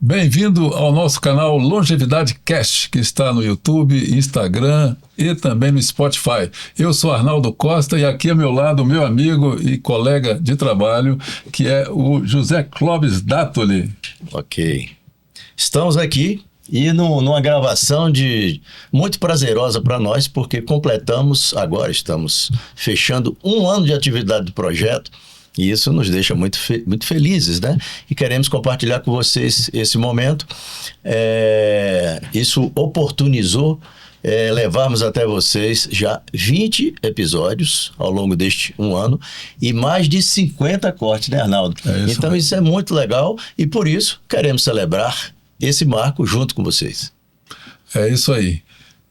Bem-vindo ao nosso canal Longevidade Cast, que está no YouTube, Instagram e também no Spotify. Eu sou Arnaldo Costa e aqui ao meu lado o meu amigo e colega de trabalho, que é o José Clóvis Dáttoli. Ok. Estamos aqui e numa gravação muito prazerosa para nós, porque estamos fechando um ano de atividade do projeto. E isso nos deixa muito felizes, né? E queremos compartilhar com vocês esse momento. Isso oportunizou levarmos até vocês já 20 episódios ao longo deste um ano e mais de 50 cortes, né, Arnaldo? Então isso é muito legal e por isso queremos celebrar esse marco junto com vocês. É isso aí.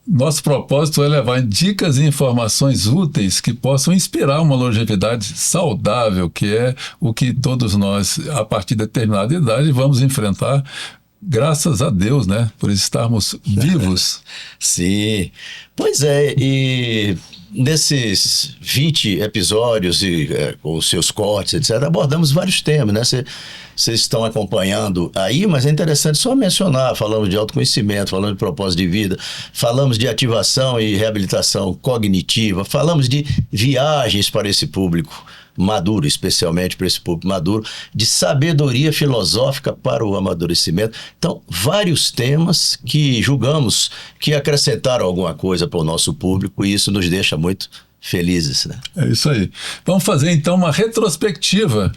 Nosso propósito é levar dicas e informações úteis que possam inspirar uma longevidade saudável, que é o que todos nós, a partir de determinada idade, vamos enfrentar, graças a Deus, né? Por estarmos vivos. Sim, pois é, e nesses 20 episódios e com os seus cortes, etc., abordamos vários temas, né? Vocês estão acompanhando aí, mas é interessante só mencionar, falamos de autoconhecimento, falamos de propósito de vida, falamos de ativação e reabilitação cognitiva, falamos de viagens para esse público maduro, especialmente para esse público maduro, de sabedoria filosófica para o amadurecimento. Então, vários temas que julgamos que acrescentaram alguma coisa para o nosso público e isso nos deixa muito felizes, né? É isso aí. Vamos fazer então uma retrospectiva.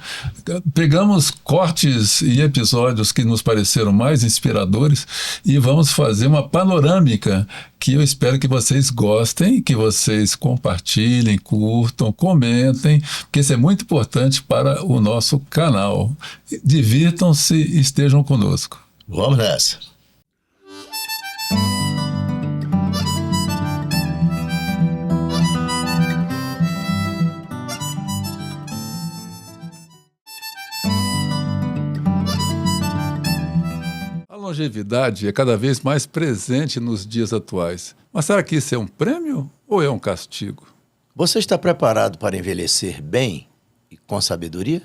Pegamos cortes e episódios que nos pareceram mais inspiradores e vamos fazer uma panorâmica que eu espero que vocês gostem, que vocês compartilhem, curtam, comentem, porque isso é muito importante para o nosso canal. Divirtam-se e estejam conosco. Vamos nessa. A longevidade é cada vez mais presente nos dias atuais. Mas será que isso é um prêmio ou é um castigo? Você está preparado para envelhecer bem e com sabedoria?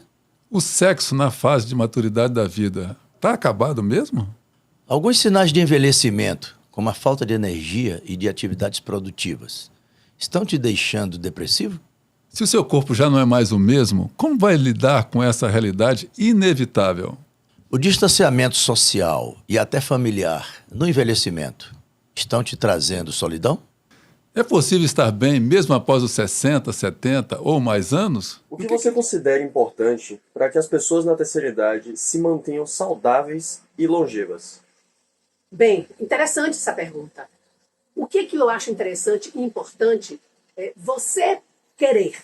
O sexo na fase de maturidade da vida está acabado mesmo? Alguns sinais de envelhecimento, como a falta de energia e de atividades produtivas, estão te deixando depressivo? Se o seu corpo já não é mais o mesmo, como vai lidar com essa realidade inevitável? O distanciamento social e até familiar no envelhecimento estão te trazendo solidão? É possível estar bem mesmo após os 60, 70 ou mais anos? O que você considera importante para que as pessoas na terceira idade se mantenham saudáveis e longevas? Bem, interessante essa pergunta. O que eu acho interessante e importante é você querer,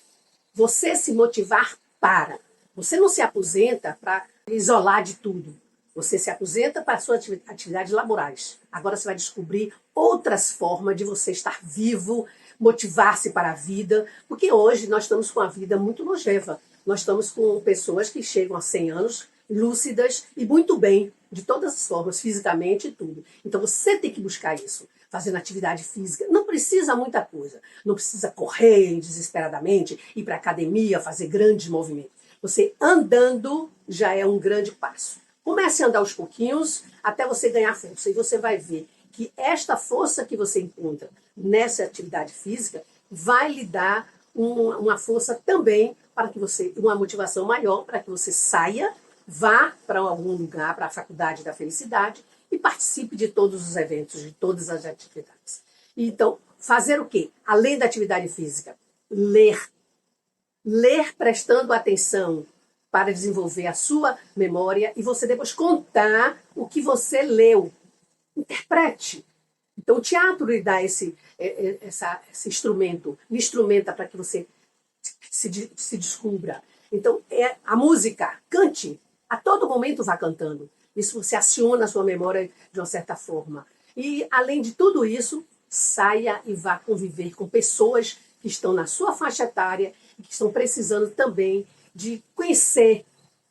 você se motivar para. Você não se aposenta para isolar de tudo. Você se aposenta para as suas atividades laborais. Agora você vai descobrir outras formas de você estar vivo, motivar-se para a vida, porque hoje nós estamos com a vida muito longeva. Nós estamos com pessoas que chegam a 100 anos, lúcidas e muito bem, de todas as formas, fisicamente e tudo. Então você tem que buscar isso, fazendo atividade física. Não precisa muita coisa. Não precisa correr desesperadamente, ir para a academia, fazer grandes movimentos. Você andando já é um grande passo. Comece a andar aos pouquinhos até você ganhar força. E você vai ver que esta força que você encontra nessa atividade física vai lhe dar uma força também para que você, uma motivação maior para que você saia, vá para algum lugar, para a faculdade da felicidade e participe de todos os eventos, de todas as atividades. Então, fazer o quê? Além da atividade física, ler. Ler prestando atenção para desenvolver a sua memória e você depois contar o que você leu. Interprete. Então, o teatro lhe dá esse instrumento, lhe instrumenta para que você se descubra. Então, a música, cante. A todo momento vá cantando. Isso você aciona a sua memória de uma certa forma. E, além de tudo isso, saia e vá conviver com pessoas que estão na sua faixa etária e que estão precisando também de conhecer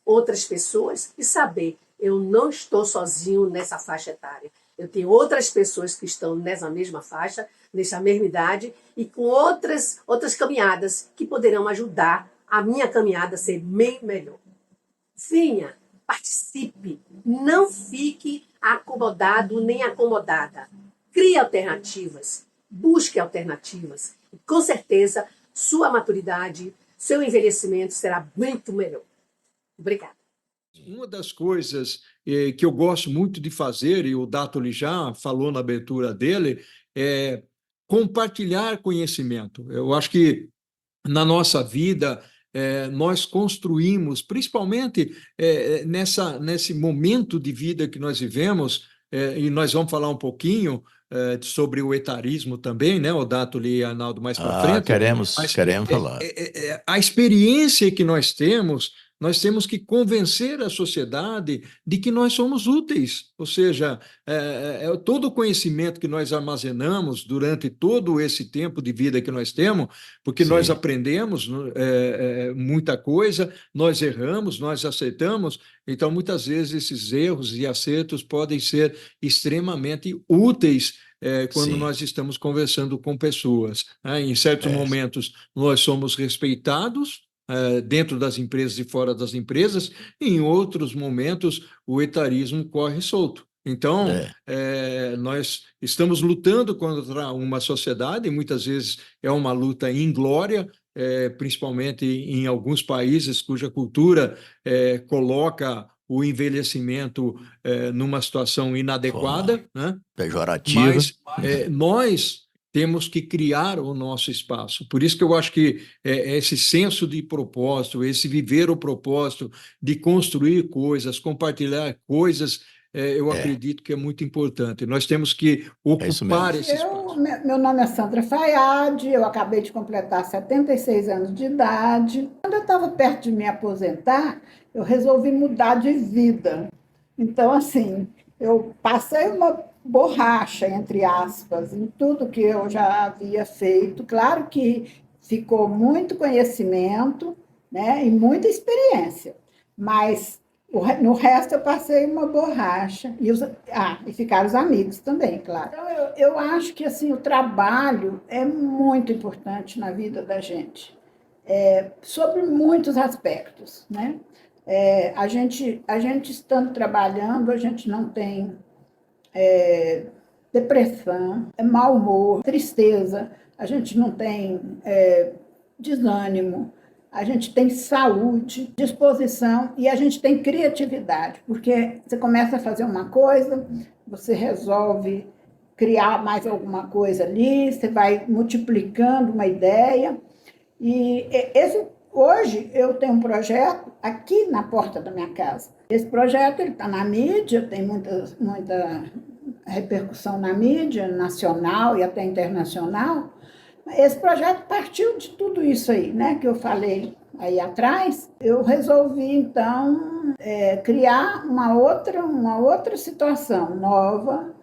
outras pessoas e saber, eu não estou sozinho nessa faixa etária. Eu tenho outras pessoas que estão nessa mesma faixa, nessa mesma idade e com outras caminhadas que poderão ajudar a minha caminhada a ser bem melhor. Venha, Participe, não fique acomodado nem acomodada. Crie alternativas, busque alternativas. E, com certeza, sua maturidade, seu envelhecimento será muito melhor. Obrigada. Uma das coisas que eu gosto muito de fazer, e o Dato já falou na abertura dele, é compartilhar conhecimento. Eu acho que na nossa vida nós construímos, principalmente nesse momento de vida que nós vivemos, e nós vamos falar um pouquinho sobre o etarismo também, né, o Dato e Arnaldo mais para frente. Queremos falar. A experiência que nós temos que convencer a sociedade de que nós somos úteis, ou seja, todo o conhecimento que nós armazenamos durante todo esse tempo de vida que nós temos, porque nós aprendemos muita coisa, nós erramos, nós acertamos, então muitas vezes esses erros e acertos podem ser extremamente úteis quando nós estamos conversando com pessoas. Em certos momentos nós somos respeitados, dentro das empresas e fora das empresas, e em outros momentos o etarismo corre solto. Então, nós estamos lutando contra uma sociedade, e muitas vezes é uma luta inglória, principalmente em alguns países cuja cultura coloca o envelhecimento numa situação inadequada, né? Pejorativa. Mas nós temos que criar o nosso espaço. Por isso que eu acho que esse senso de propósito, esse viver o propósito de construir coisas, compartilhar coisas, eu acredito que é muito importante. Nós temos que ocupar esse espaço. Meu nome é Sandra Fayad, eu acabei de completar 76 anos de idade. Quando eu estava perto de me aposentar, eu resolvi mudar de vida. Então, assim, eu passei uma borracha, entre aspas, em tudo que eu já havia feito. Claro que ficou muito conhecimento, né, e muita experiência, mas no resto eu passei uma borracha. E ficaram os amigos também, claro. Então, eu acho que assim, o trabalho é muito importante na vida da gente, sobre muitos aspectos, né? A gente estando trabalhando, a gente não tem depressão, mau humor, tristeza, a gente não tem desânimo, a gente tem saúde, disposição e a gente tem criatividade, porque você começa a fazer uma coisa, você resolve criar mais alguma coisa ali, você vai multiplicando uma ideia. E hoje eu tenho um projeto aqui na porta da minha casa. Esse projeto está na mídia, tem muita repercussão na mídia nacional e até internacional. Esse projeto partiu de tudo isso aí, né, que eu falei aí atrás. Eu resolvi, então, criar uma outra situação nova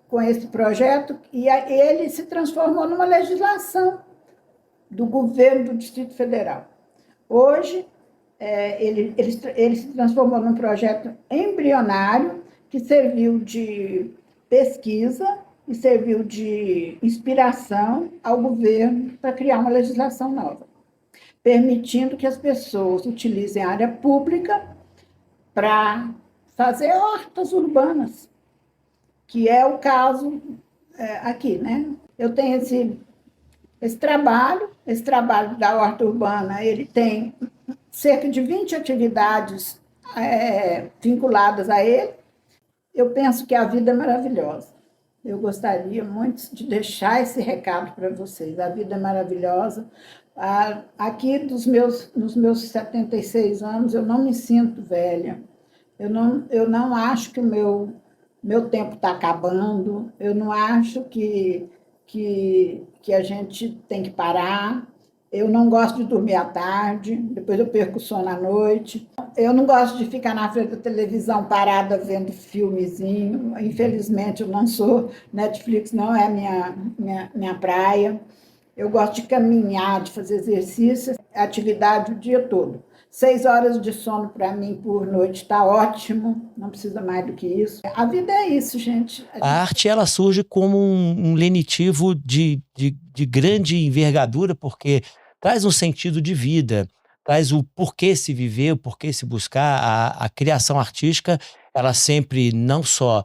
com esse projeto, e ele se transformou numa legislação do governo do Distrito Federal. Hoje, ele se transformou num projeto embrionário que serviu de pesquisa e serviu de inspiração ao governo para criar uma legislação nova, permitindo que as pessoas utilizem a área pública para fazer hortas urbanas, que é o caso aqui, né? Eu tenho esse trabalho da horta urbana, ele tem cerca de 20 atividades vinculadas a ele. Eu penso que a vida é maravilhosa. Eu gostaria muito de deixar esse recado para vocês. A vida é maravilhosa. Aqui, nos meus 76 anos, eu não me sinto velha. Eu não acho que o meu tempo está acabando. Eu não acho que a gente tem que parar. Eu não gosto de dormir à tarde, depois eu perco o sono à noite. Eu não gosto de ficar na frente da televisão parada vendo filmezinho. Infelizmente, eu não sou Netflix, não é minha praia. Eu gosto de caminhar, de fazer exercício, atividade o dia todo. 6 horas de sono para mim por noite está ótimo, não precisa mais do que isso. A vida é isso, gente. A arte ela surge como um lenitivo de grande envergadura, porque traz um sentido de vida, traz o porquê se viver, o porquê se buscar. A criação artística, ela sempre não só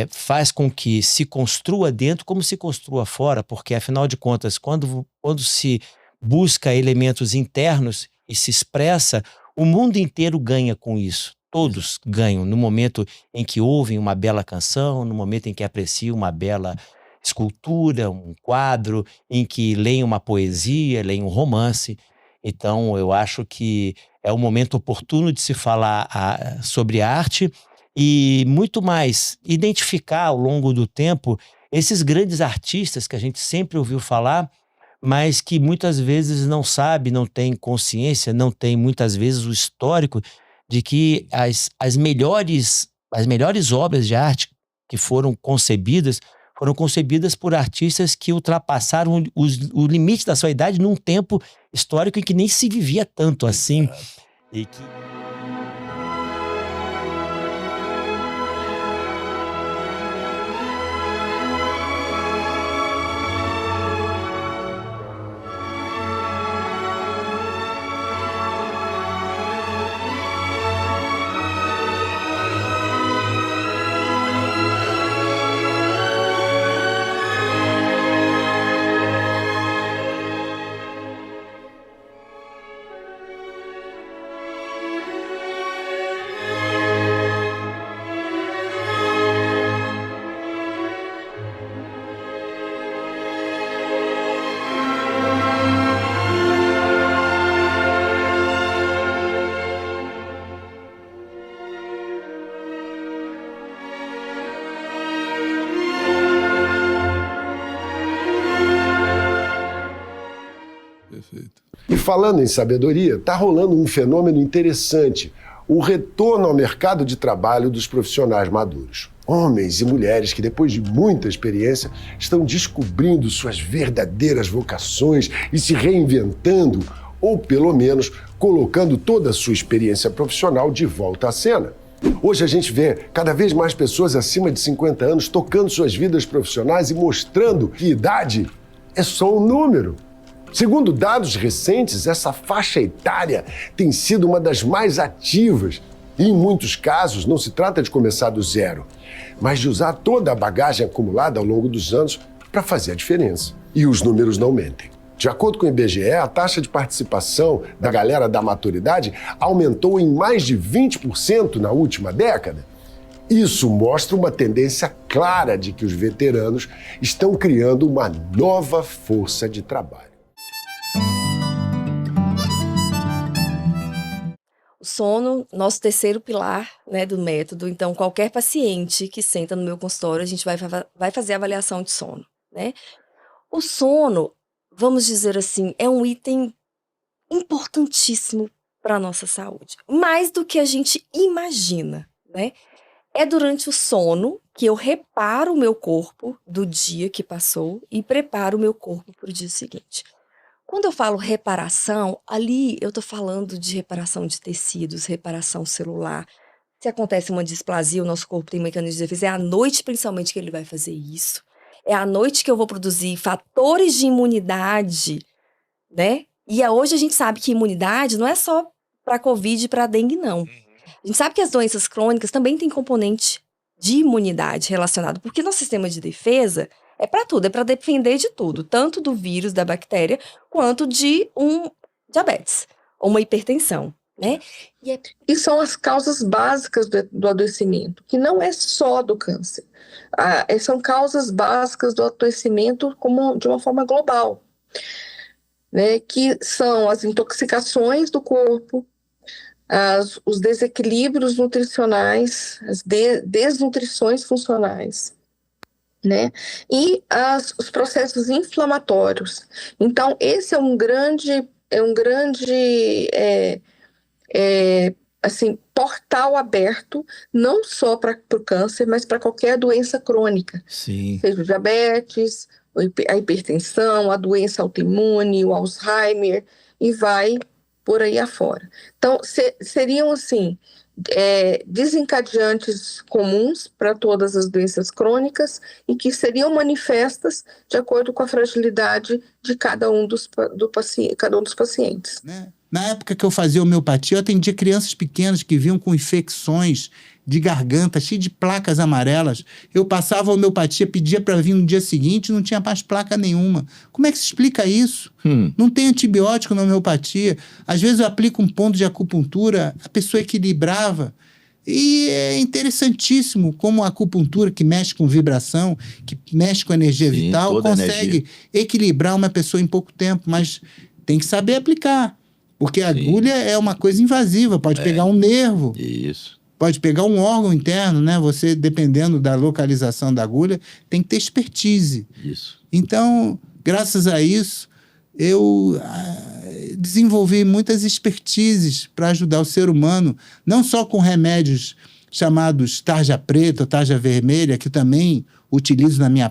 faz com que se construa dentro, como se construa fora, porque, afinal de contas, quando se busca elementos internos e se expressa, o mundo inteiro ganha com isso. Todos ganham no momento em que ouvem uma bela canção, no momento em que apreciam uma bela escultura, um quadro, em que leem uma poesia, leem um romance. Então, eu acho que é o momento oportuno de se falar sobre arte e, muito mais, identificar ao longo do tempo esses grandes artistas que a gente sempre ouviu falar, mas que muitas vezes não sabe, não tem consciência, não tem muitas vezes o histórico de que as melhores obras de arte que foram concebidas por artistas que ultrapassaram o limite da sua idade num tempo histórico em que nem se vivia tanto assim. E que... E falando em sabedoria, está rolando um fenômeno interessante, o retorno ao mercado de trabalho dos profissionais maduros. Homens e mulheres que, depois de muita experiência, estão descobrindo suas verdadeiras vocações e se reinventando, ou pelo menos colocando toda a sua experiência profissional de volta à cena. Hoje a gente vê cada vez mais pessoas acima de 50 anos tocando suas vidas profissionais e mostrando que idade é só um número. Segundo dados recentes, essa faixa etária tem sido uma das mais ativas e, em muitos casos, não se trata de começar do zero, mas de usar toda a bagagem acumulada ao longo dos anos para fazer a diferença. E os números não mentem. De acordo com o IBGE, a taxa de participação da galera da maturidade aumentou em mais de 20% na última década. Isso mostra uma tendência clara de que os veteranos estão criando uma nova força de trabalho. O sono, nosso terceiro pilar, né, do método. Então, qualquer paciente que senta no meu consultório, a gente vai fazer avaliação de sono, né? O sono, vamos dizer assim, é um item importantíssimo para a nossa saúde. Mais do que a gente imagina, né? É durante o sono que eu reparo o meu corpo do dia que passou e preparo o meu corpo para o dia seguinte. Quando eu falo reparação, ali eu estou falando de reparação de tecidos, reparação celular. Se acontece uma displasia, o nosso corpo tem mecanismos de defesa. É à noite, principalmente, que ele vai fazer isso. É à noite que eu vou produzir fatores de imunidade, né? E hoje a gente sabe que imunidade não é só para Covid e para dengue, não. A gente sabe que as doenças crônicas também têm componente de imunidade relacionado, porque nosso sistema de defesa é para tudo, é para defender de tudo, tanto do vírus, da bactéria, quanto de um diabetes ou uma hipertensão, né? E são as causas básicas do adoecimento, que não é só do câncer. São causas básicas do adoecimento de uma forma global, né? Que são as intoxicações do corpo, os desequilíbrios nutricionais, as desnutrições funcionais, né? E os processos inflamatórios. Então, esse é um grande assim, portal aberto, não só para o câncer, mas para qualquer doença crônica. Sim. Seja o diabetes, a hipertensão, a doença autoimune, o Alzheimer, e vai por aí afora. Então, seriam, assim, desencadeantes comuns para todas as doenças crônicas e que seriam manifestas de acordo com a fragilidade de cada um dos pacientes. Na época que eu fazia homeopatia, eu atendia crianças pequenas que vinham com infecções de garganta, cheio de placas amarelas. Eu passava a homeopatia, pedia para vir no dia seguinte, não tinha mais placa nenhuma. Como é que se explica isso? Não tem antibiótico na homeopatia. Às vezes eu aplico um ponto de acupuntura, a pessoa equilibrava. E é interessantíssimo como a acupuntura, que mexe com vibração, que mexe com energia vital, consegue equilibrar uma pessoa em pouco tempo, mas tem que saber aplicar. Porque a agulha é uma coisa invasiva, pode pegar um nervo. Isso. Pode pegar um órgão interno, né? Você, dependendo da localização da agulha, tem que ter expertise. Isso. Então, graças a isso, eu desenvolvi muitas expertises para ajudar o ser humano, não só com remédios chamados tarja preta ou tarja vermelha, que também utilizo na minha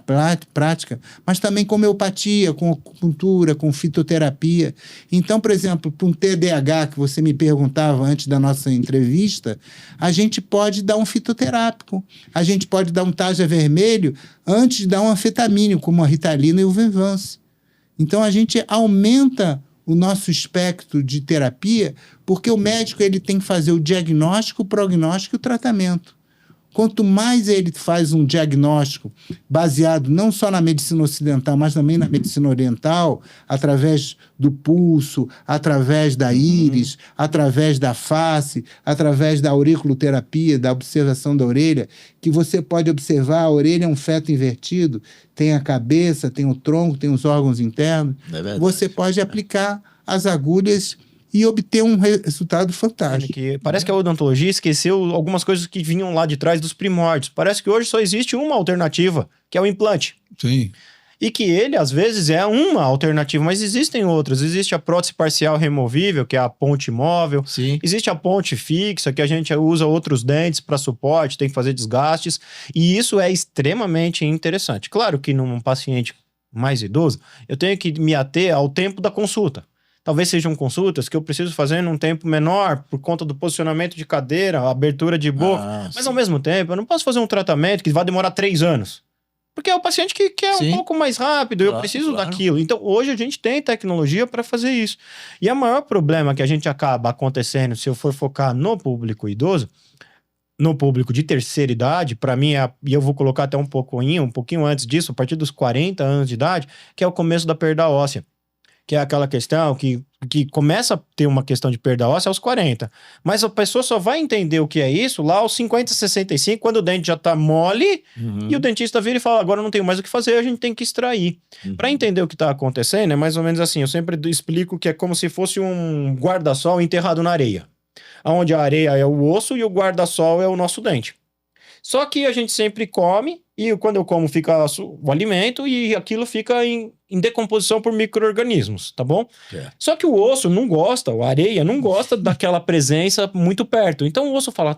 prática, mas também com homeopatia, com acupuntura, com fitoterapia. Então, por exemplo, para um TDAH, que você me perguntava antes da nossa entrevista, a gente pode dar um fitoterápico, a gente pode dar um tarja vermelho antes de dar um anfetamínico, como a Ritalina e o Venvance. Então, a gente aumenta o nosso espectro de terapia, porque o médico ele tem que fazer o diagnóstico, o prognóstico e o tratamento. Quanto mais ele faz um diagnóstico baseado não só na medicina ocidental, mas também na medicina oriental, através do pulso, através da íris, através da face, através da auriculoterapia, da observação da orelha, que você pode observar, a orelha é um feto invertido, tem a cabeça, tem o tronco, tem os órgãos internos. Você pode aplicar as agulhas e obter um resultado fantástico. Parece que a odontologia esqueceu algumas coisas que vinham lá de trás dos primórdios. Parece que hoje só existe uma alternativa, que é o implante. Sim. E que ele, às vezes, é uma alternativa, mas existem outras. Existe a prótese parcial removível, que é a ponte móvel. Sim. Existe a ponte fixa, que a gente usa outros dentes para suporte, tem que fazer desgastes. E isso é extremamente interessante. Claro que num paciente mais idoso, eu tenho que me ater ao tempo da consulta. Talvez sejam consultas que eu preciso fazer num tempo menor por conta do posicionamento de cadeira, a abertura de boca. Mas, ao mesmo tempo, eu não posso fazer um tratamento que vai demorar 3 anos. Porque é o paciente que quer um pouco mais rápido, eu preciso daquilo. Então, hoje a gente tem tecnologia para fazer isso. E o maior problema que a gente acaba acontecendo, se eu for focar no público idoso, no público de terceira idade, para mim, e eu vou colocar até um pouquinho antes disso, a partir dos 40 anos de idade, que é o começo da perda óssea. Que é aquela questão que começa a ter uma questão de perda óssea aos 40. Mas a pessoa só vai entender o que é isso lá aos 50, 65, quando o dente já tá mole, e o dentista vira e fala, agora não tenho mais o que fazer, a gente tem que extrair. Para entender o que tá acontecendo, é mais ou menos assim, eu sempre explico que é como se fosse um guarda-sol enterrado na areia. Onde a areia é o osso e o guarda-sol é o nosso dente. Só que a gente sempre come, e quando eu como fica o alimento, e aquilo fica em decomposição por micro-organismos, tá bom? Só que o osso não gosta, a areia não gosta daquela presença muito perto. Então o osso fala,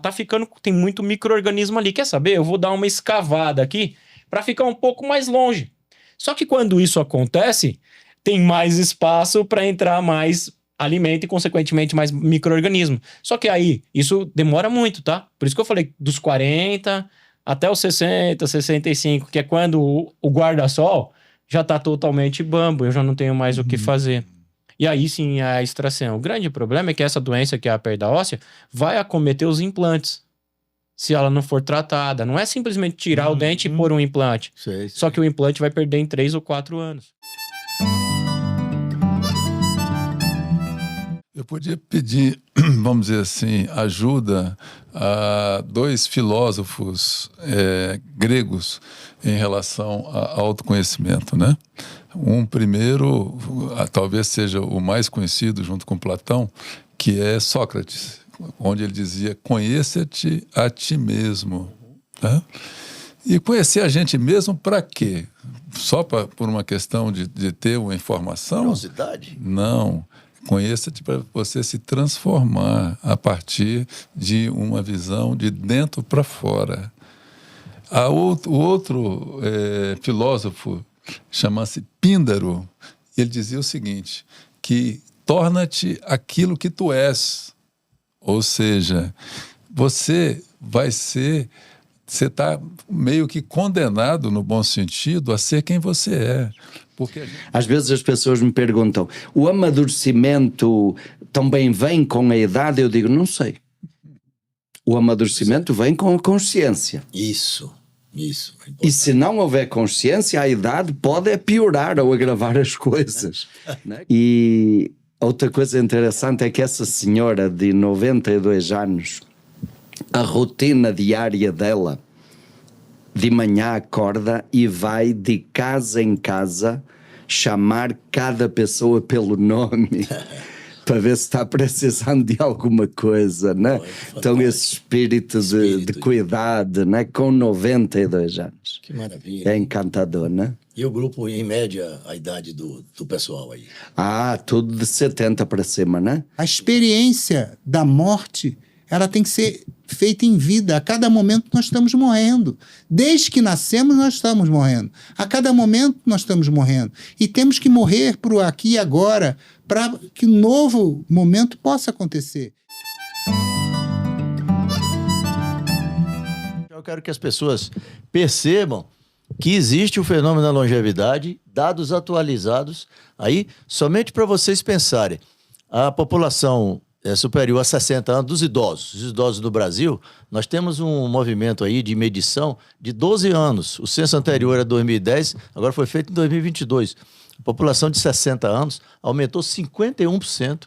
tem muito micro-organismo ali, quer saber? Eu vou dar uma escavada aqui para ficar um pouco mais longe. Só que quando isso acontece, tem mais espaço para entrar mais alimento e, consequentemente, mais micro-organismo. Só que aí, isso demora muito, tá? Por isso que eu falei dos 40 até os 60, 65, que é quando o guarda-sol já tá totalmente bambo, eu já não tenho mais o que fazer. E aí sim a extração. O grande problema é que essa doença, que é a perda óssea, vai acometer os implantes, se ela não for tratada. Não é simplesmente tirar o dente e pôr um implante. Só que o implante vai perder em 3 ou 4 anos. Eu podia pedir, vamos dizer assim, ajuda a 2 filósofos gregos em relação ao autoconhecimento, né? Um primeiro, talvez seja o mais conhecido junto com Platão, que é Sócrates, onde ele dizia, conheça-te a ti mesmo. Né? E conhecer a gente mesmo para quê? Só por uma questão de ter uma informação? Curiosidade? Não. Conheça-te para você se transformar a partir de uma visão de dentro para fora. O outro filósofo chama-se Píndaro. Ele dizia o seguinte, que torna-te aquilo que tu és. Ou seja, você está meio que condenado, no bom sentido, a ser quem você é. Porque Às vezes as pessoas me perguntam, o amadurecimento também vem com a idade? Eu digo, não sei. O amadurecimento vem com a consciência. Isso. E se não houver consciência, a idade pode piorar ou agravar as coisas. Né? E outra coisa interessante é que essa senhora de 92 anos, a rotina diária dela, de manhã acorda e vai de casa em casa chamar cada pessoa pelo nome para ver se está precisando de alguma coisa, né? Então esse espírito de cuidado, né? Com 92 anos. Que maravilha. É encantador, né? E o grupo, em média, a idade do pessoal aí? Tudo de 70 para cima, né? A experiência da morte, ela tem que ser feita em vida. A cada momento nós estamos morrendo. Desde que nascemos, nós estamos morrendo. A cada momento nós estamos morrendo. E temos que morrer para o aqui e agora, para que um novo momento possa acontecer. Eu quero que as pessoas percebam que existe o fenômeno da longevidade, dados atualizados, aí somente para vocês pensarem. A população superior a 60 anos dos idosos. Os idosos do Brasil, nós temos um movimento aí de medição de 12 anos. O censo anterior era 2010, agora foi feito em 2022. A população de 60 anos aumentou 51%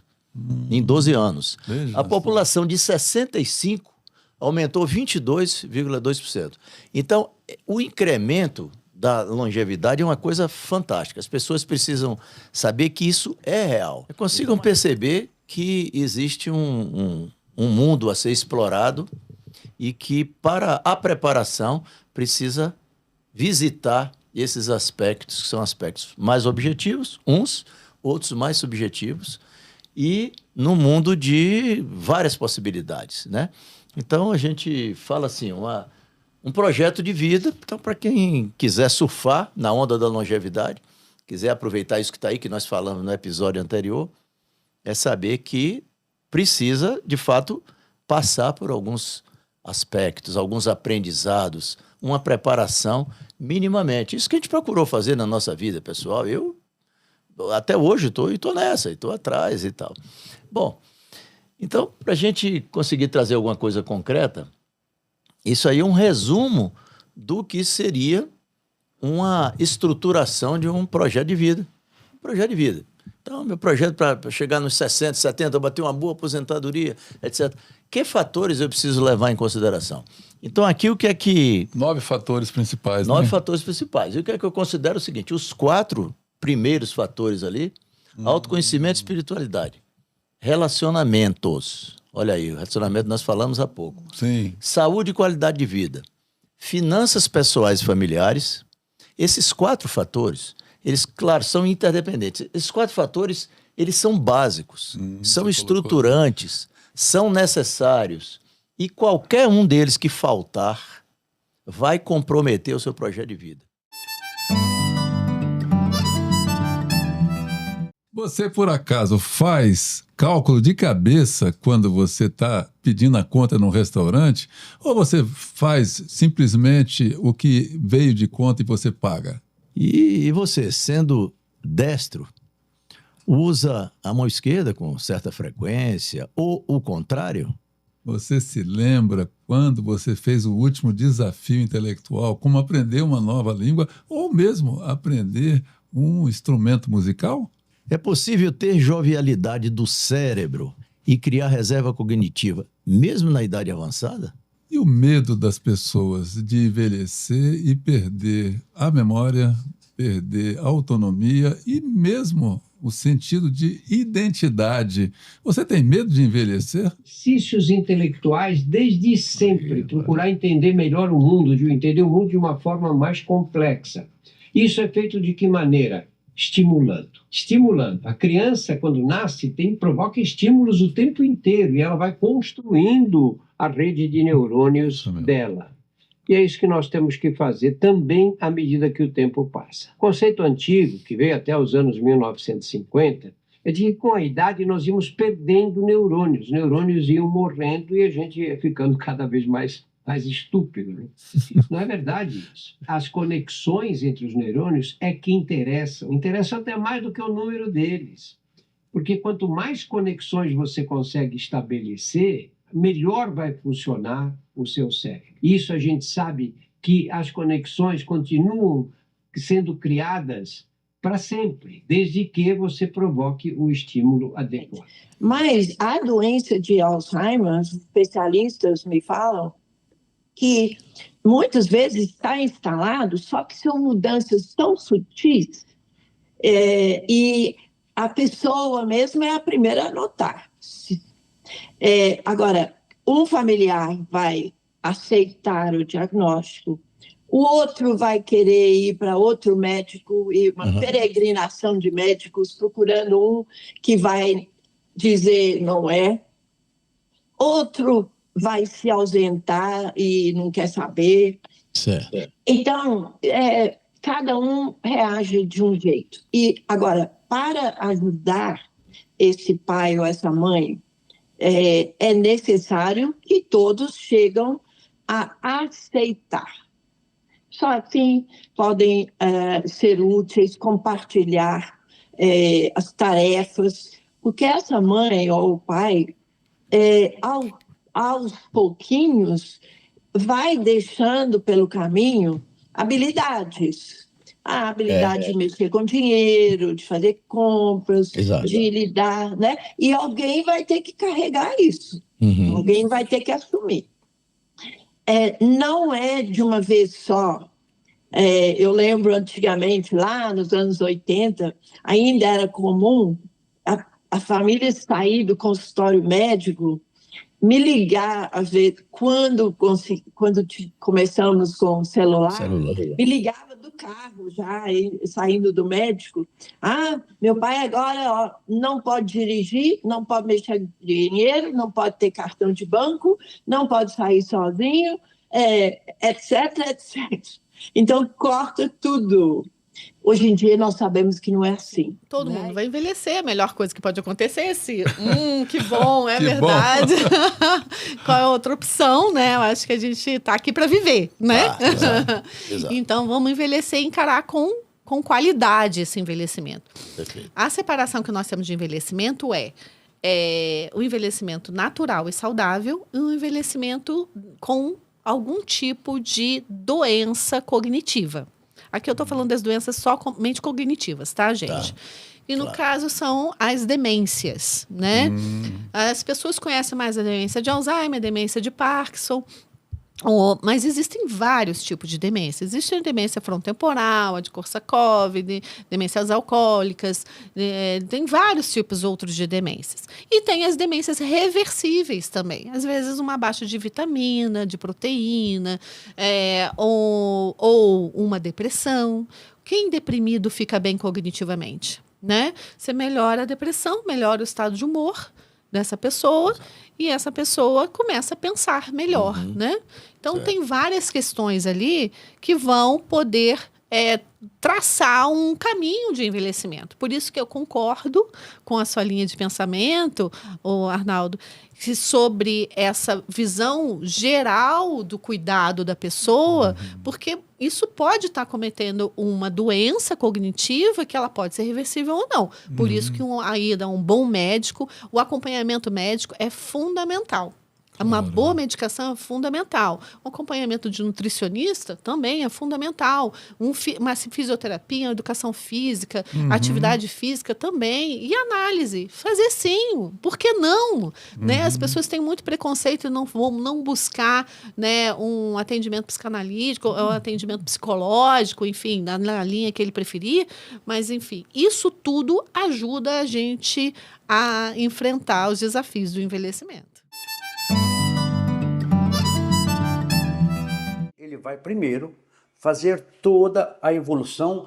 em 12 anos. A população de 65 aumentou 22,2%. Então, o incremento da longevidade é uma coisa fantástica. As pessoas precisam saber que isso é real. Consigam perceber que existe um mundo a ser explorado e que, para a preparação, precisa visitar esses aspectos, que são aspectos mais objetivos, outros mais subjetivos, e no mundo de várias possibilidades, né? Então, a gente fala assim, um projeto de vida. Então, para quem quiser surfar na onda da longevidade, quiser aproveitar isso que está aí, que nós falamos no episódio anterior, é saber que precisa, de fato, passar por alguns aspectos, alguns aprendizados, uma preparação minimamente. Isso que a gente procurou fazer na nossa vida, pessoal. Eu, até hoje, estou nessa, estou atrás e tal. Bom, então, para a gente conseguir trazer alguma coisa concreta, isso aí é um resumo do que seria uma estruturação de um projeto de vida. Um projeto de vida. Então, meu projeto para chegar nos 60, 70, bater uma boa aposentadoria, etc. Que fatores eu preciso levar em consideração? Então, aqui o que é que... 9 fatores principais. 9 né? fatores principais. E o que é que eu considero o seguinte, os 4 primeiros fatores ali, autoconhecimento e espiritualidade. Relacionamentos. Olha aí, o relacionamento nós falamos há pouco. Sim. Saúde e qualidade de vida. Finanças pessoais e familiares. Esses 4 fatores... eles, claro, são interdependentes. Esses 4 fatores, eles são básicos, são estruturantes, são necessários. E qualquer um deles que faltar vai comprometer o seu projeto de vida. Você, por acaso, faz cálculo de cabeça quando você está pedindo a conta num restaurante? Ou você faz simplesmente o que veio de conta e você paga? E você, sendo destro, usa a mão esquerda com certa frequência ou o contrário? Você se lembra quando você fez o último desafio intelectual, como aprender uma nova língua ou mesmo aprender um instrumento musical? É possível ter jovialidade do cérebro e criar reserva cognitiva, mesmo na idade avançada? E o medo das pessoas de envelhecer e perder a memória, perder a autonomia e mesmo o sentido de identidade. Você tem medo de envelhecer? Exercícios intelectuais desde sempre, procurar entender melhor o mundo, entender o mundo de uma forma mais complexa. Isso é feito de que maneira? Estimulando. Estimulando. A criança, quando nasce, provoca estímulos o tempo inteiro e ela vai construindo a rede de neurônios dela. E é isso que nós temos que fazer também à medida que o tempo passa. O conceito antigo, que veio até os anos 1950, é de que com a idade nós íamos perdendo neurônios. Os neurônios iam morrendo e a gente ia ficando cada vez mais mais estúpido, né? Não é verdade isso. As conexões entre os neurônios é que interessam. Interessam até mais do que o número deles. Porque quanto mais conexões você consegue estabelecer, melhor vai funcionar o seu cérebro. Isso a gente sabe que as conexões continuam sendo criadas para sempre, desde que você provoque o estímulo adequado. Mas a doença de Alzheimer, especialistas me falam que muitas vezes está instalado, só que são mudanças tão sutis e a pessoa mesmo é a primeira a notar. Agora, um familiar vai aceitar o diagnóstico, o outro vai querer ir para outro médico, e uma peregrinação de médicos procurando um que vai dizer não é. Outro vai se ausentar e não quer saber. Certo. Então, cada um reage de um jeito. E agora, para ajudar esse pai ou essa mãe, é necessário que todos chegam a aceitar. Só assim podem ser úteis, compartilhar as tarefas, porque essa mãe ou o pai, aos pouquinhos, vai deixando pelo caminho habilidades. A habilidade de mexer com dinheiro, de fazer compras, Exato. de lidar, né? E alguém vai ter que carregar isso. Alguém vai ter que assumir. Não é de uma vez só. Eu lembro antigamente, lá nos anos 80, ainda era comum a família sair do consultório médico, me ligar, a ver, quando começamos com o celular, me ligava do carro já, saindo do médico. Meu pai agora não pode dirigir, não pode mexer com dinheiro, não pode ter cartão de banco, não pode sair sozinho, etc, etc. Então, corta tudo. Hoje em dia, nós sabemos que não é assim. Todo mundo vai envelhecer, a melhor coisa que pode acontecer é esse. Que bom, Que verdade. Qual é a outra opção, né? Eu acho que a gente está aqui para viver, né? Exato. Então, vamos envelhecer e encarar com qualidade esse envelhecimento. Perfeito. A separação que nós temos de envelhecimento é o envelhecimento natural e saudável e o envelhecimento com algum tipo de doença cognitiva. Aqui eu estou falando das doenças somente cognitivas, tá, gente? E no caso são as demências, né? As pessoas conhecem mais a demência de Alzheimer, a demência de Parkinson, mas existem vários tipos de demência. Existe a demência frontotemporal, a de Korsakoff, demências alcoólicas, tem vários tipos outros de demências. E tem as demências reversíveis também. Às vezes uma baixa de vitamina, de proteína, ou uma depressão. Quem deprimido fica bem cognitivamente, né? Você melhora a depressão, melhora o estado de humor dessa pessoa e essa pessoa começa a pensar melhor, né? Então, tem várias questões ali que vão poder traçar um caminho de envelhecimento. Por isso que eu concordo com a sua linha de pensamento, Arnaldo, sobre essa visão geral do cuidado da pessoa, porque isso pode estar cometendo uma doença cognitiva que ela pode ser reversível ou não. Por isso que a ida a um bom médico, o acompanhamento médico é fundamental. Uma boa medicação é fundamental. O acompanhamento de nutricionista também é fundamental. Uma fisioterapia, uma educação física, atividade física também. E análise. Fazer sim. Por que não? Né? As pessoas têm muito preconceito e não vão buscar, né, um atendimento psicanalítico, ou um atendimento psicológico, enfim, na linha que ele preferir. Mas, enfim, isso tudo ajuda a gente a enfrentar os desafios do envelhecimento. Ele vai primeiro fazer toda a evolução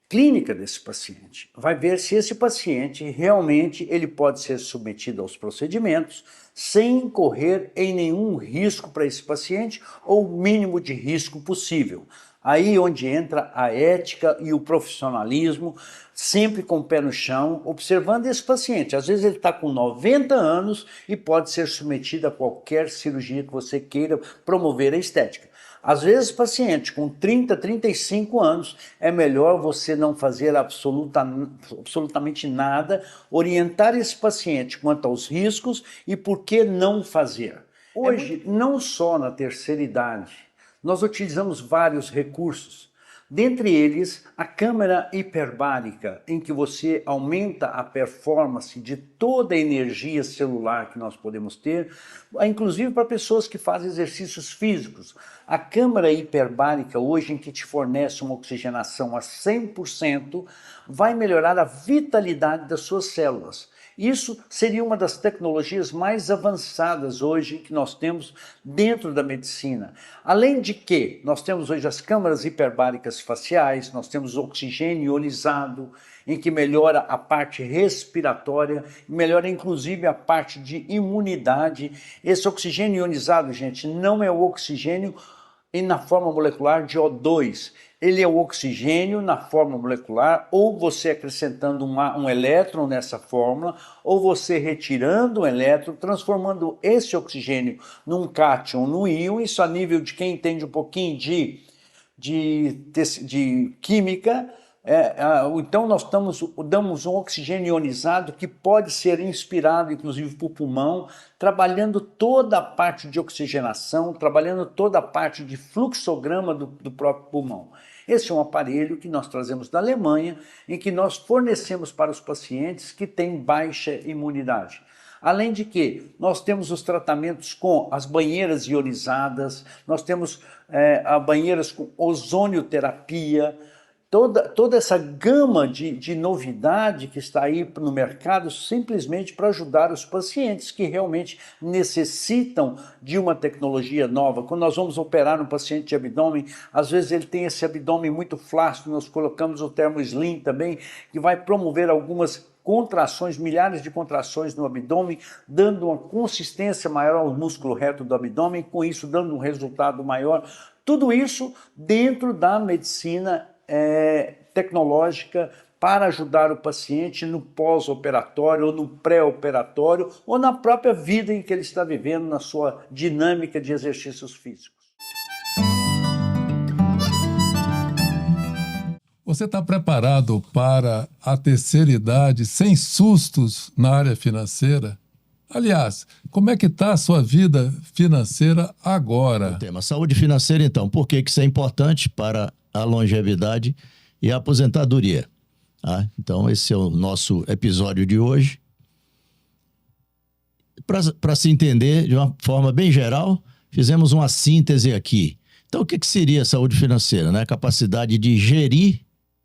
clínica desse paciente. Vai ver se esse paciente realmente ele pode ser submetido aos procedimentos sem incorrer em nenhum risco para esse paciente ou o mínimo de risco possível. Aí onde entra a ética e o profissionalismo, sempre com o pé no chão, observando esse paciente. Às vezes ele está com 90 anos e pode ser submetido a qualquer cirurgia que você queira promover a estética. Às vezes, paciente com 30, 35 anos, é melhor você não fazer absolutamente nada, orientar esse paciente quanto aos riscos e por que não fazer. Hoje, não só na terceira idade, nós utilizamos vários recursos. Dentre eles, a câmera hiperbárica, em que você aumenta a performance de toda a energia celular que nós podemos ter, inclusive para pessoas que fazem exercícios físicos. A câmera hiperbárica hoje, em que te fornece uma oxigenação a 100%, vai melhorar a vitalidade das suas células. Isso seria uma das tecnologias mais avançadas hoje que nós temos dentro da medicina. Além de que nós temos hoje as câmaras hiperbáricas faciais, nós temos oxigênio ionizado, em que melhora a parte respiratória, melhora inclusive a parte de imunidade. Esse oxigênio ionizado, gente, não é o oxigênio na forma molecular de O2. Ele é o oxigênio na forma molecular, ou você acrescentando um elétron nessa fórmula, ou você retirando um elétron, transformando esse oxigênio num cátion, num íon, isso a nível de quem entende um pouquinho de química. Então nós damos um oxigênio ionizado que pode ser inspirado inclusive por pulmão, trabalhando toda a parte de oxigenação, trabalhando toda a parte de fluxograma do próprio pulmão. Esse é um aparelho que nós trazemos da Alemanha, em que nós fornecemos para os pacientes que têm baixa imunidade. Além de que nós temos os tratamentos com as banheiras ionizadas, nós temos banheiras com ozonioterapia, toda essa gama de novidade que está aí no mercado simplesmente para ajudar os pacientes que realmente necessitam de uma tecnologia nova. Quando nós vamos operar um paciente de abdômen, às vezes ele tem esse abdômen muito flácido, nós colocamos o termo slim também, que vai promover algumas contrações, milhares de contrações no abdômen, dando uma consistência maior ao músculo reto do abdômen, com isso dando um resultado maior. Tudo isso dentro da medicina tecnológica para ajudar o paciente no pós-operatório ou no pré-operatório ou na própria vida em que ele está vivendo, na sua dinâmica de exercícios físicos. Você está preparado para a terceira idade sem sustos na área financeira? Aliás, como é que está a sua vida financeira agora? O tema saúde financeira, então. Por que isso é importante para a longevidade e a aposentadoria? Então, esse é o nosso episódio de hoje. Para se entender de uma forma bem geral, fizemos uma síntese aqui. Então, o que seria saúde financeira? Né? Capacidade de gerir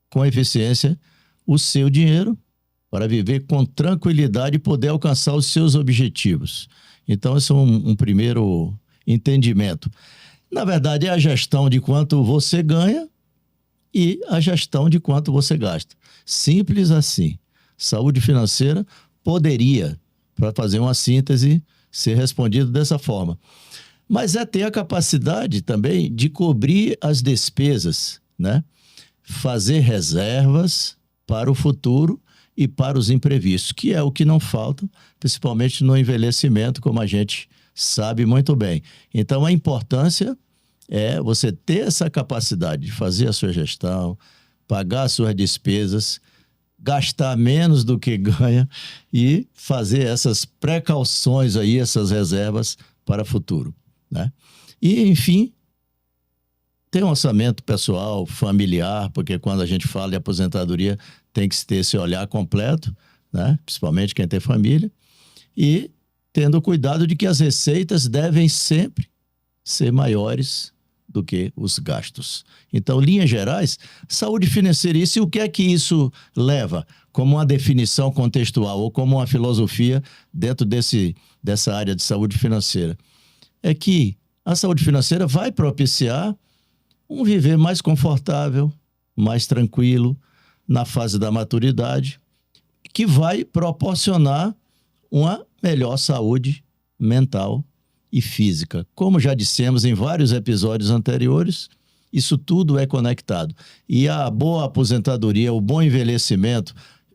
com eficiência o seu dinheiro para viver com tranquilidade e poder alcançar os seus objetivos. Então, esse é um primeiro entendimento. Na verdade, é a gestão de quanto você ganha e a gestão de quanto você gasta. Simples assim. Saúde financeira poderia, para fazer uma síntese, ser respondido dessa forma. Mas é ter a capacidade também de cobrir as despesas, né? Fazer reservas para o futuro e para os imprevistos, que é o que não falta, principalmente no envelhecimento, como a gente sabe muito bem. Então, a importância é você ter essa capacidade de fazer a sua gestão, pagar as suas despesas, gastar menos do que ganha e fazer essas precauções aí, essas reservas para o futuro, né? E, enfim, ter um orçamento pessoal, familiar, porque quando a gente fala de aposentadoria tem que ter esse olhar completo, né? Principalmente quem tem família, e tendo cuidado de que as receitas devem sempre ser maiores do que os gastos. Então, linhas gerais, saúde financeira, e o que é que isso leva? Como uma definição contextual ou como uma filosofia dentro dessa área de saúde financeira. É que a saúde financeira vai propiciar um viver mais confortável, mais tranquilo, na fase da maturidade, que vai proporcionar uma melhor saúde mental e física. Como já dissemos em vários episódios anteriores, Isso tudo é conectado. E a boa aposentadoria, o bom envelhecimento,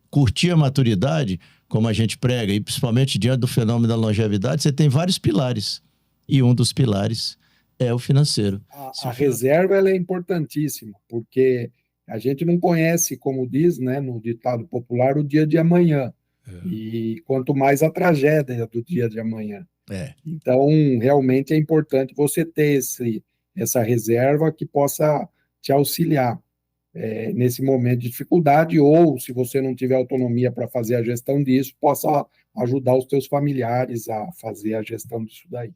curtir a maturidade, como a gente prega, e principalmente diante do fenômeno da longevidade, você tem vários pilares. E um dos pilares é o financeiro. A reserva ela é importantíssima, porque a gente não conhece, como diz, né, no ditado popular, o dia de amanhã. E quanto mais a tragédia do dia de amanhã. Então, realmente é importante você ter essa reserva que possa te auxiliar nesse momento de dificuldade, ou, se você não tiver autonomia para fazer a gestão disso, possa ajudar os teus familiares a fazer a gestão disso daí.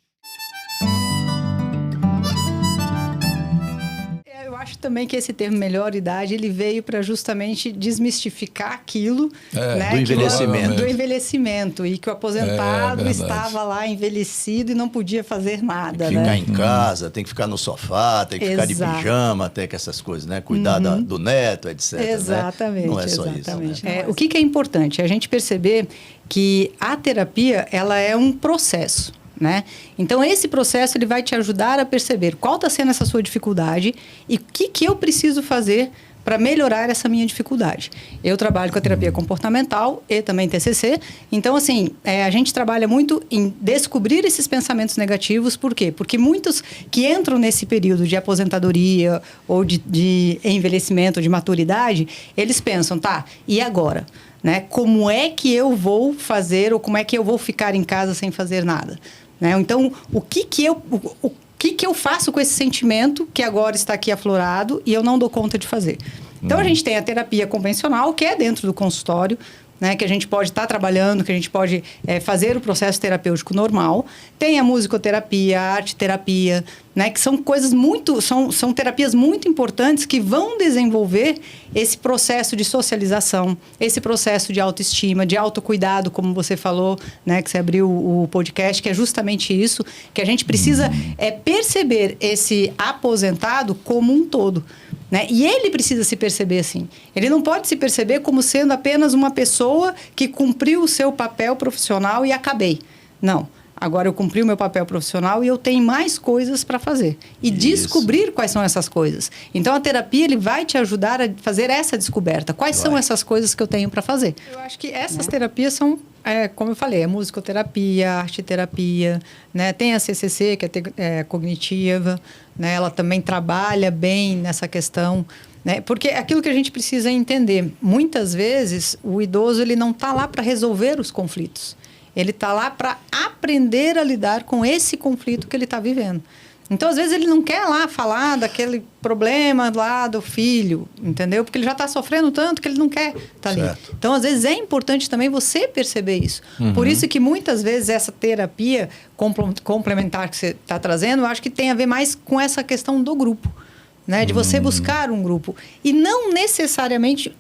Eu acho também que esse termo melhor idade ele veio para justamente desmistificar aquilo, né, do envelhecimento. Do envelhecimento, e que o aposentado estava lá envelhecido e não podia fazer nada. Tem que ficar em casa, tem que ficar no sofá, tem que ficar de pijama, até que essas coisas, né? Cuidar do neto, etc. Exatamente. Né? Não é só isso. Né? O que é importante? A gente perceber que a terapia ela é um processo. Né? Então, esse processo ele vai te ajudar a perceber qual está sendo essa sua dificuldade e o que eu preciso fazer para melhorar essa minha dificuldade. Eu trabalho com a terapia comportamental e também TCC. Então, assim, a gente trabalha muito em descobrir esses pensamentos negativos. Por quê? Porque muitos que entram nesse período de aposentadoria ou de envelhecimento, de maturidade, eles pensam, tá, e agora? Né? Como é que eu vou fazer ou como é que eu vou ficar em casa sem fazer nada? Né? Então, o que eu faço com esse sentimento que agora está aqui aflorado e eu não dou conta de fazer? Então, a gente tem a terapia convencional, que é dentro do consultório, né, que a gente pode estar trabalhando, que a gente pode fazer o processo terapêutico normal. Tem a musicoterapia, a arte-terapia, né, que são coisas são terapias muito importantes que vão desenvolver esse processo de socialização, esse processo de autoestima, de autocuidado, como você falou, né, que você abriu o podcast, que é justamente isso, que a gente precisa perceber esse aposentado como um todo. Né? E ele precisa se perceber assim. Ele não pode se perceber como sendo apenas uma pessoa que cumpriu o seu papel profissional e acabei. Não. Agora eu cumpri o meu papel profissional e eu tenho mais coisas para fazer. E descobrir quais são essas coisas. Então, a terapia ele vai te ajudar a fazer essa descoberta. Quais são essas coisas que eu tenho para fazer? Eu acho que essas terapias são, como eu falei, a musicoterapia, a arte-terapia, né? Tem a CCC, que é cognitiva, né? Ela também trabalha bem nessa questão, né? Porque aquilo que a gente precisa entender, muitas vezes o idoso ele não está lá para resolver os conflitos. Ele está lá para aprender a lidar com esse conflito que ele está vivendo. Então, às vezes, ele não quer lá falar daquele problema lá do filho, entendeu? Porque ele já está sofrendo tanto que ele não quer estar ali. Então, às vezes, é importante também você perceber isso. Por isso que, muitas vezes, essa terapia complementar que você está trazendo, eu acho que tem a ver mais com essa questão do grupo, né? De você buscar um grupo. E não necessariamente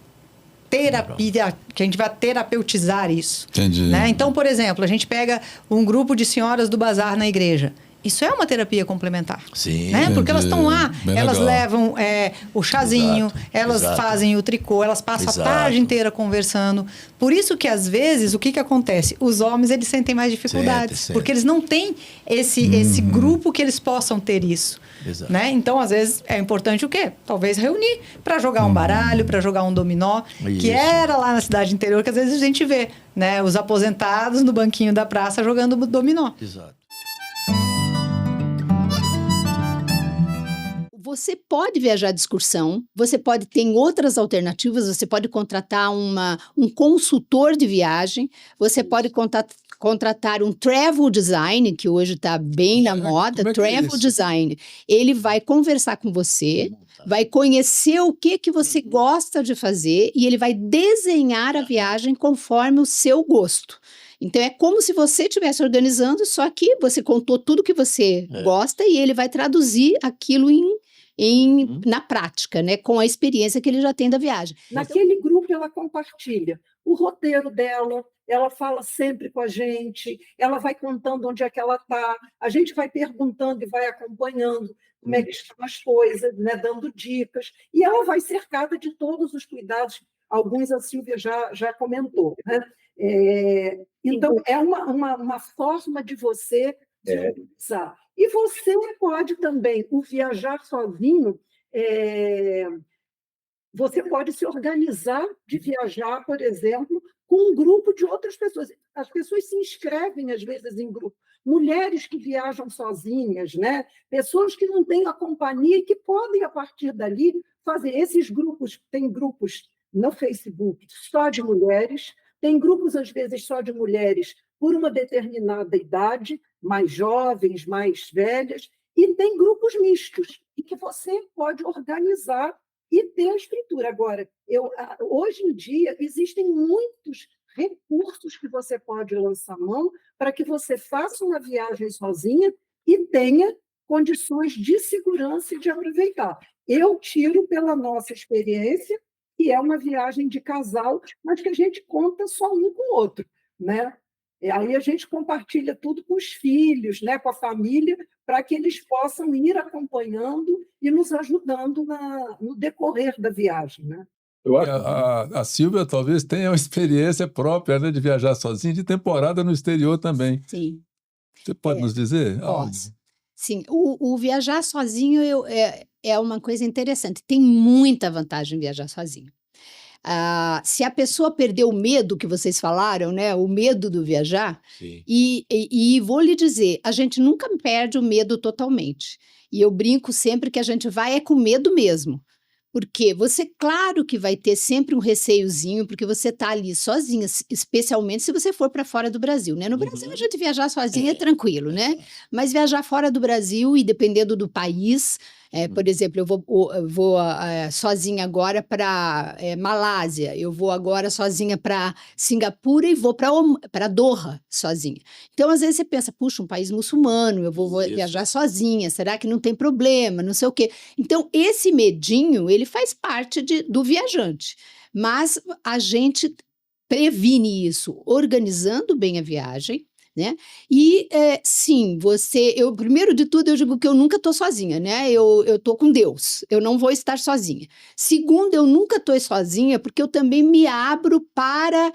terapia, que a gente vai terapeutizar isso. Entendi. Né? Então, por exemplo, a gente pega um grupo de senhoras do bazar na igreja. Isso é uma terapia complementar. Sim. Né? Porque elas estão lá, Bem elas legal. levam o chazinho, elas fazem o tricô, elas passam a tarde inteira conversando. Por isso que, às vezes, o que acontece? Os homens, eles sentem mais dificuldades. Porque eles não têm esse grupo que eles possam ter isso. Né? Então, às vezes, é importante o quê? Talvez reunir para jogar um baralho, para jogar um dominó, que era lá na cidade interior, que às vezes a gente vê, né? Os aposentados no banquinho da praça jogando dominó. Exato. Você pode viajar de excursão, você pode ter outras alternativas, você pode contratar um consultor de viagem, você pode contratar um travel design, que hoje está bem na moda, travel design. Ele vai conversar com você, vai conhecer o que você gosta de fazer e ele vai desenhar a viagem conforme o seu gosto. Então, é como se você estivesse organizando, só que você contou tudo que você gosta e ele vai traduzir aquilo na prática, né, com a experiência que ele já tem da viagem. Naquele grupo, ela compartilha o roteiro dela, ela fala sempre com a gente, ela vai contando onde é que ela está, a gente vai perguntando e vai acompanhando como é que estão as coisas, né, dando dicas, e ela vai cercada de todos os cuidados, alguns a Silvia já comentou, né? Então, é uma forma de você organizar. E você pode também, o viajar sozinho, Você pode se organizar de viajar, por exemplo, com um grupo de outras pessoas. As pessoas se inscrevem, às vezes, em grupo. Mulheres que viajam sozinhas, né? Pessoas que não têm a companhia e que podem, a partir dali, fazer esses grupos. Tem grupos no Facebook só de mulheres, tem grupos, às vezes, só de mulheres por uma determinada idade, mais jovens, mais velhas, e tem grupos mistos, e que você pode organizar e ter a estrutura. Agora, hoje em dia, existem muitos recursos que você pode lançar mão para que você faça uma viagem sozinha e tenha condições de segurança e de aproveitar. Eu tiro pela nossa experiência, que é uma viagem de casal, mas que a gente conta só um com o outro, né? E aí a gente compartilha tudo com os filhos, né, com a família, para que eles possam ir acompanhando e nos ajudando no decorrer da viagem, né? A Silvia talvez tenha uma experiência própria, né, de viajar sozinha, de temporada no exterior também. Sim. Você pode nos dizer? Posso. Sim, o viajar sozinho é uma coisa interessante. Tem muita vantagem viajar sozinho. Se a pessoa perder o medo que vocês falaram, né, o medo do viajar, e vou lhe dizer, a gente nunca perde o medo totalmente. E eu brinco sempre que a gente vai com medo mesmo. Porque você, claro que vai ter sempre um receiozinho, porque você está ali sozinha, especialmente se você for para fora do Brasil, né? No Brasil, a gente viajar sozinha é tranquilo, né? Mas viajar fora do Brasil e dependendo do país, por exemplo, eu vou sozinha agora para Malásia, eu vou agora sozinha para Singapura e vou para Doha sozinha. Então, às vezes você pensa, puxa, um país muçulmano, eu vou viajar sozinha, será que não tem problema, não sei o quê. Então, esse medinho, ele faz parte do viajante, mas a gente previne isso organizando bem a viagem, né? E sim, primeiro de tudo, eu digo que eu nunca estou sozinha, né? Eu estou com Deus, eu não vou estar sozinha. Segundo, eu nunca estou sozinha porque eu também me abro para,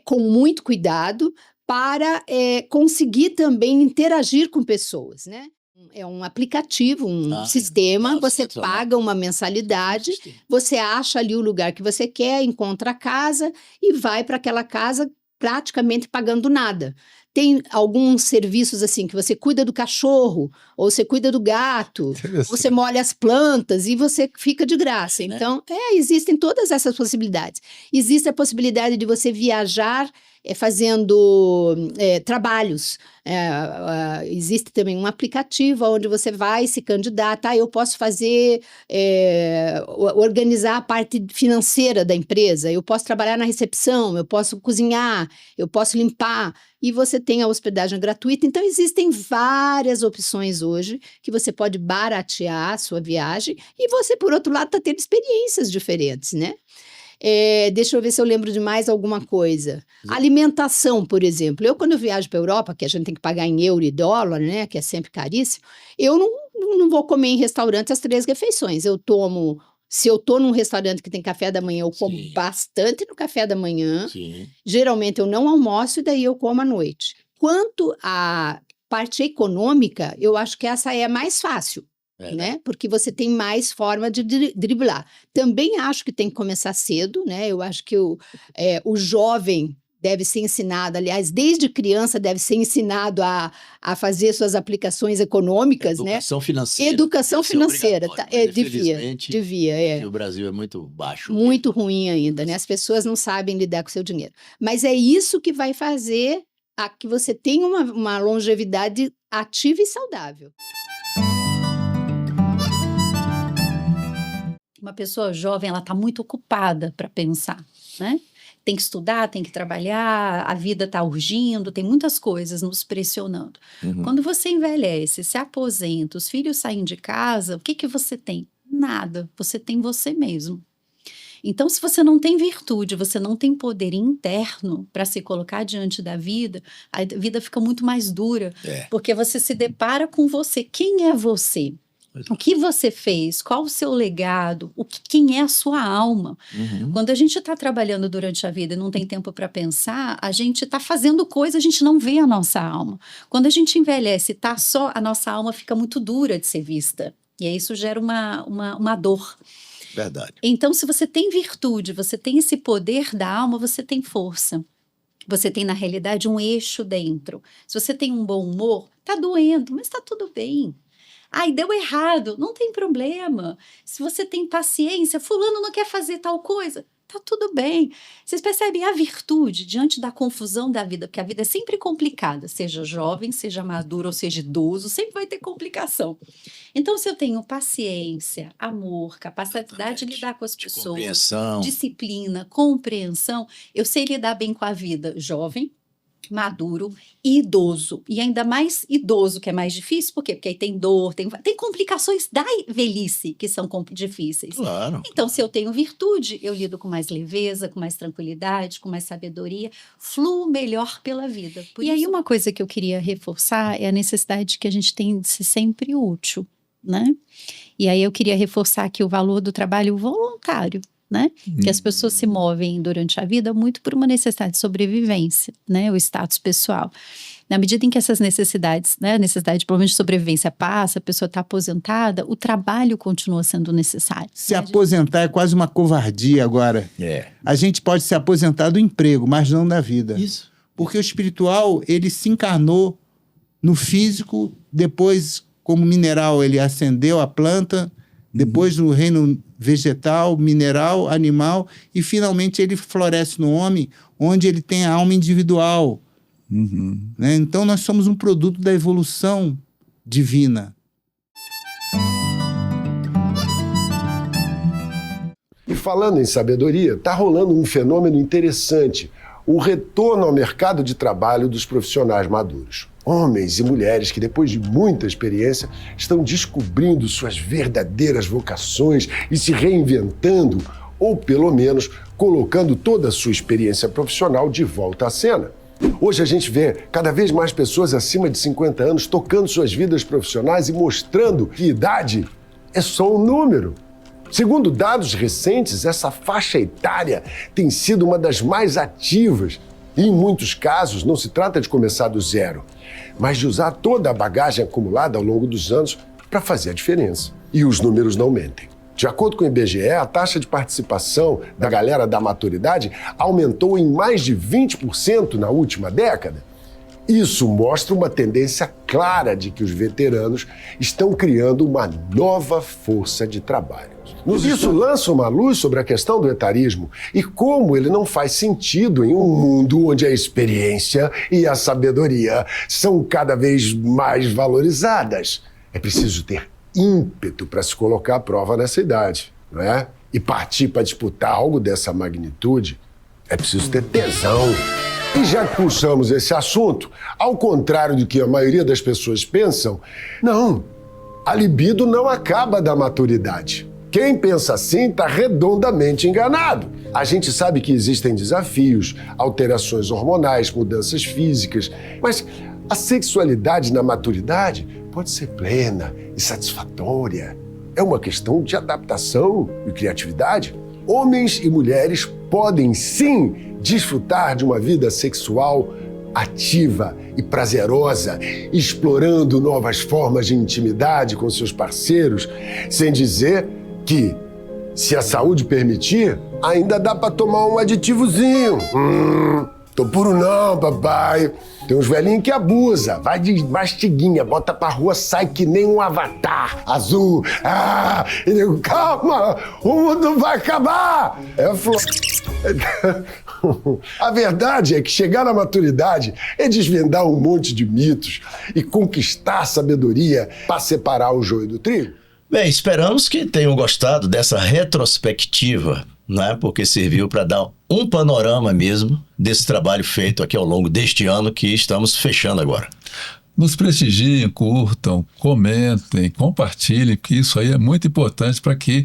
com muito cuidado, para conseguir também interagir com pessoas, né? É um aplicativo, um sistema, você paga uma mensalidade, você acha ali o lugar que você quer, encontra a casa e vai para aquela casa praticamente pagando nada. Tem alguns serviços assim, que você cuida do cachorro, ou você cuida do gato, você molha as plantas e você fica de graça. Então, existem todas essas possibilidades. Existe a possibilidade de você viajar fazendo trabalhos. Existe também um aplicativo onde você vai se candidatar, eu posso fazer, organizar a parte financeira da empresa, eu posso trabalhar na recepção, eu posso cozinhar, eu posso limpar, e você tem a hospedagem gratuita. Então, existem várias opções hoje que você pode baratear a sua viagem e você, por outro lado, está tendo experiências diferentes, né? Deixa eu ver se eu lembro de mais alguma coisa. Alimentação, por exemplo. Quando eu viajo para a Europa, que a gente tem que pagar em euro e dólar, né, que é sempre caríssimo, eu não vou comer em restaurante as 3 refeições. Se eu estou num restaurante que tem café da manhã, eu como bastante no café da manhã. Geralmente eu não almoço e daí eu como à noite. Quanto à parte econômica, eu acho que essa é a mais fácil. Né? Porque você tem mais forma de driblar. Também acho que tem que começar cedo, né? Eu acho que o jovem deve ser ensinado, aliás, desde criança deve ser ensinado a fazer suas aplicações econômicas, Educação financeira. Educação financeira, devia. O Brasil é muito baixo. Muito ruim ainda, né? As pessoas não sabem lidar com o seu dinheiro. Mas é isso que vai fazer que você tenha uma longevidade ativa e saudável. Uma pessoa jovem, ela está muito ocupada para pensar, né? Tem que estudar, tem que trabalhar, a vida está urgindo, tem muitas coisas nos pressionando. Quando você envelhece, se aposenta, os filhos saem de casa, o que você tem? Nada, você tem você mesmo. Então, se você não tem virtude, você não tem poder interno para se colocar diante da vida, a vida fica muito mais dura, porque você se depara com você. Quem é você? O que você fez? Qual o seu legado? Quem é a sua alma? Quando a gente está trabalhando durante a vida e não tem tempo para pensar, a gente está fazendo coisa, a gente não vê a nossa alma. Quando a gente envelhece, a nossa alma fica muito dura de ser vista. E aí isso gera uma dor. Verdade. Então, se você tem virtude, você tem esse poder da alma, você tem força. Você tem, na realidade, um eixo dentro. Se você tem um bom humor, tá doendo, mas tá tudo bem. Ai, deu errado, não tem problema. Se você tem paciência, fulano não quer fazer tal coisa, tá tudo bem. Vocês percebem a virtude diante da confusão da vida, porque a vida é sempre complicada, seja jovem, seja maduro ou seja idoso, sempre vai ter complicação. Então, se eu tenho paciência, amor, capacidade de lidar com as pessoas, compreensão, disciplina, compreensão, eu sei lidar bem com a vida jovem, maduro e idoso. E ainda mais idoso, que é mais difícil, por quê? Porque aí tem dor, tem complicações da velhice que são difíceis. Claro. Então, se eu tenho virtude, eu lido com mais leveza, com mais tranquilidade, com mais sabedoria, fluo melhor pela vida. E aí, uma coisa que eu queria reforçar é a necessidade que a gente tem de ser sempre útil, né? E aí eu queria reforçar aqui o valor do trabalho voluntário, né? Que as pessoas se movem durante a vida muito por uma necessidade de sobrevivência, né? O status pessoal. Na medida em que essas necessidades, né? A necessidade provavelmente de sobrevivência passa, a pessoa está aposentada, o trabalho continua sendo necessário. Se aposentar é quase uma covardia agora. A gente pode se aposentar do emprego, mas não da vida. Isso. Porque o espiritual, ele se encarnou no físico, depois, como mineral, ele ascendeu a planta, depois no reino vegetal, mineral, animal, e finalmente ele floresce no homem, onde ele tem a alma individual. Né? Então nós somos um produto da evolução divina. E falando em sabedoria, está rolando um fenômeno interessante, o retorno ao mercado de trabalho dos profissionais maduros. Homens e mulheres que, depois de muita experiência, estão descobrindo suas verdadeiras vocações e se reinventando, ou pelo menos colocando toda a sua experiência profissional de volta à cena. Hoje a gente vê cada vez mais pessoas acima de 50 anos tocando suas vidas profissionais e mostrando que idade é só um número. Segundo dados recentes, essa faixa etária tem sido uma das mais ativas e, em muitos casos, não se trata de começar do zero, mas de usar toda a bagagem acumulada ao longo dos anos para fazer a diferença. E os números não mentem. De acordo com o IBGE, a taxa de participação da galera da maturidade aumentou em mais de 20% na última década. Isso mostra uma tendência clara de que os veteranos estão criando uma nova força de trabalho. Isso lança uma luz sobre a questão do etarismo e como ele não faz sentido em um mundo onde a experiência e a sabedoria são cada vez mais valorizadas. É preciso ter ímpeto para se colocar à prova nessa idade, não é? E partir para disputar algo dessa magnitude, é preciso ter tesão. E já que puxamos esse assunto, ao contrário do que a maioria das pessoas pensam, não, a libido não acaba da maturidade. Quem pensa assim está redondamente enganado. A gente sabe que existem desafios, alterações hormonais, mudanças físicas, mas a sexualidade na maturidade pode ser plena e satisfatória. É uma questão de adaptação e criatividade. Homens e mulheres podem sim desfrutar de uma vida sexual ativa e prazerosa, explorando novas formas de intimidade com seus parceiros, sem dizer que, se a saúde permitir, ainda dá para tomar um aditivozinho. Tô puro não, papai. Tem uns velhinhos que abusa, vai de mastiguinha, bota pra rua, sai que nem um avatar azul. E digo, calma, o mundo vai acabar. A verdade é que chegar à maturidade é desvendar um monte de mitos e conquistar sabedoria para separar o joio do trigo. Bem, esperamos que tenham gostado dessa retrospectiva, né? Porque serviu para dar um panorama mesmo desse trabalho feito aqui ao longo deste ano que estamos fechando agora. Nos prestigiem, curtam, comentem, compartilhem, porque isso aí é muito importante para que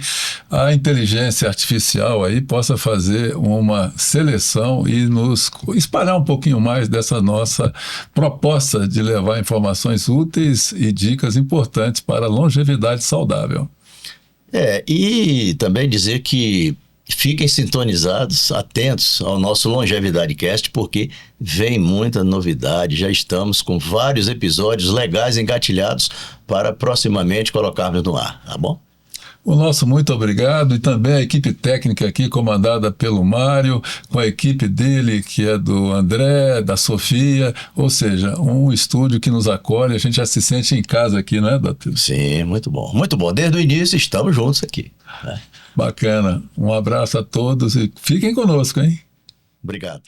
a inteligência artificial aí possa fazer uma seleção e nos espalhar um pouquinho mais dessa nossa proposta de levar informações úteis e dicas importantes para a longevidade saudável. E também dizer que fiquem sintonizados, atentos ao nosso Longevidade Cast, porque vem muita novidade. Já estamos com vários episódios legais engatilhados para proximamente colocarmos no ar, tá bom? O nosso muito obrigado, e também a equipe técnica aqui, comandada pelo Mário, com a equipe dele, que é do André, da Sofia, ou seja, um estúdio que nos acolhe, a gente já se sente em casa aqui, não é, doutor? Sim, muito bom, muito bom. Desde o início estamos juntos aqui, né? Bacana. Um abraço a todos e fiquem conosco, hein? Obrigado.